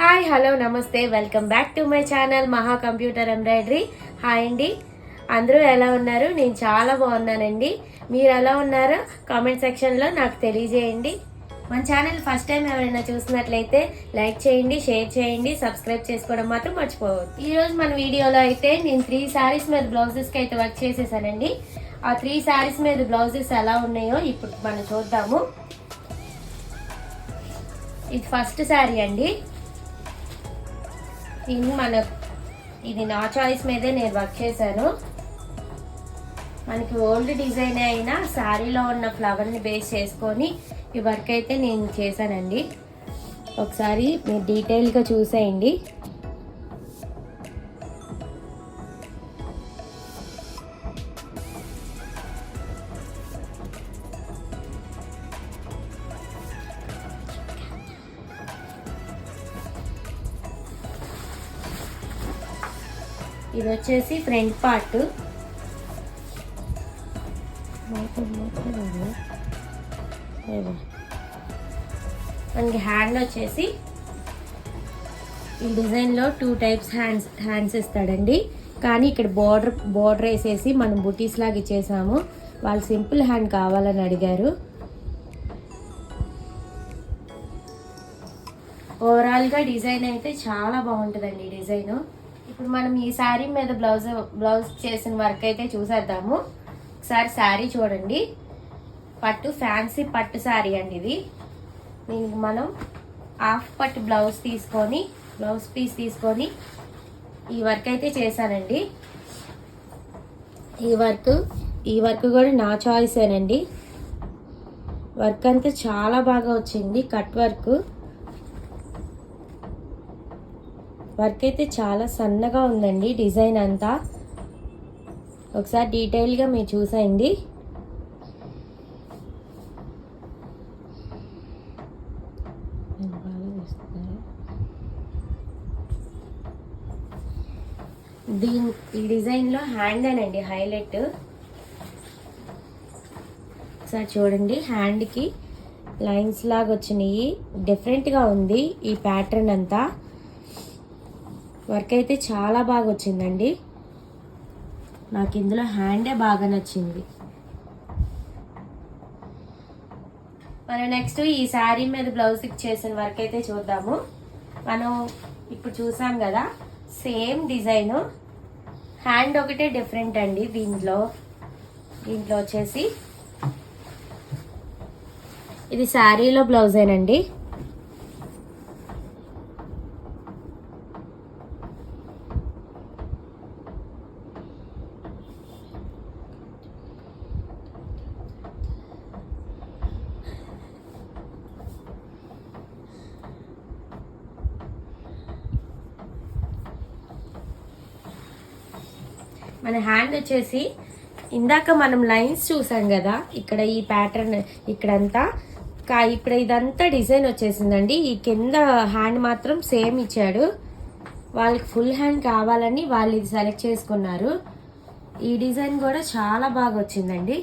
Hi hello నమస్తే, welcome back to my channel మహా computer embroidery. Hi అండి, అందరూ ఎలా ఉన్నారు? నేను చాలా బాగున్నానండి. మీరు ఎలా ఉన్నారో కామెంట్ సెక్షన్లో నాకు తెలియజేయండి. మన ఛానల్ ఫస్ట్ టైం ఎవరైనా చూసినట్లయితే లైక్ చేయండి, షేర్ చేయండి, సబ్స్క్రైబ్ చేసుకోవడం మాత్రం మర్చిపోవద్దు. ఈరోజు మన వీడియోలో అయితే నేను 3 శారీస్ మీద బ్లౌజెస్కి అయితే వర్క్ చేసేసానండి. ఆ 3 శారీస్ మీద బ్లౌజెస్ ఎలా ఉన్నాయో ఇప్పుడు మనం చూద్దాము. ఇది ఫస్ట్ శారీ అండి. ఇది నా చాయిస్ మీదే నేను వర్క్ చేశాను. మనకి ఓల్డ్ డిజైన్ అయినా శారీలో ఉన్న ఫ్లవర్ని బేస్ చేసుకొని ఈ వర్క్ అయితే నేను చేశానండి. ఒకసారి మీరు డీటెయిల్గా చూసేయండి. ఇది వచ్చేసి ఫ్రంట్ పార్ట్. మనకి హ్యాండ్ వచ్చేసి ఈ డిజైన్లో 2 టైప్స్ హ్యాండ్స్ ఇస్తాడండి. కానీ ఇక్కడ బోర్డర్ వేసేసి మనం బుటీస్ లాగా ఇచ్చేసాము. వాళ్ళు సింపుల్ హ్యాండ్ కావాలని అడిగారు. ఓవరాల్గా డిజైన్ అయితే చాలా బాగుంటుందండి. ఈ డిజైన్ ఇప్పుడు మనం ఈ శారీ మీద బ్లౌజ్ చేసిన వర్క్ అయితే చూసేద్దాము. ఒకసారి శారీ చూడండి. ఫ్యాన్సీ పట్టు శారీ అండి ఇది. దీనికి మనం హాఫ్ పట్టు బ్లౌజ్ పీస్ తీసుకొని ఈ వర్క్ అయితే చేశానండి. ఈ వర్క్ కూడా నా చాయిసేనండి. వర్క్ అంతా చాలా బాగా వచ్చింది. కట్ వర్క్ అయితే చాలా సన్నగా ఉందండి. డిజైన్ అంతా ఒకసారి డీటెయిల్గా మీరు చూసేయండి. ఈ డిజైన్లో హ్యాండ్ అనండి హైలైట్. ఒకసారి చూడండి, హ్యాండ్కి లైన్స్ లాగా వచ్చినాయి. డిఫరెంట్గా ఉంది ఈ ప్యాటర్న్ అంతా. వర్క్ అయితే చాలా బాగా వచ్చిందండి. నాకు ఇందులో హ్యాండే బాగా నచ్చింది. మనం నెక్స్ట్ ఈ శారీ మీద బ్లౌజ్ చేసిన వర్క్ అయితే చూద్దాము. మనం ఇప్పుడు చూసాం కదా, సేమ్ డిజైన్, హ్యాండ్ ఒకటే డిఫరెంట్ అండి. దీంట్లో వచ్చేసి ఇది శారీలో బ్లౌజేనండి. మన హ్యాండ్ వచ్చేసి ఇందాక మనం లైన్స్ చూసాం కదా, ఇక్కడ ఈ ప్యాటర్న్ ఇక్కడంతా ఇప్పుడు ఇదంతా డిజైన్ వచ్చేసిందండి. ఈ కింద హ్యాండ్ మాత్రం సేమ్ ఇచ్చాడు. వాళ్ళకి ఫుల్ హ్యాండ్ కావాలని వాళ్ళు ఇది సెలెక్ట్ చేసుకున్నారు. ఈ డిజైన్ కూడా చాలా బాగా వచ్చిందండి.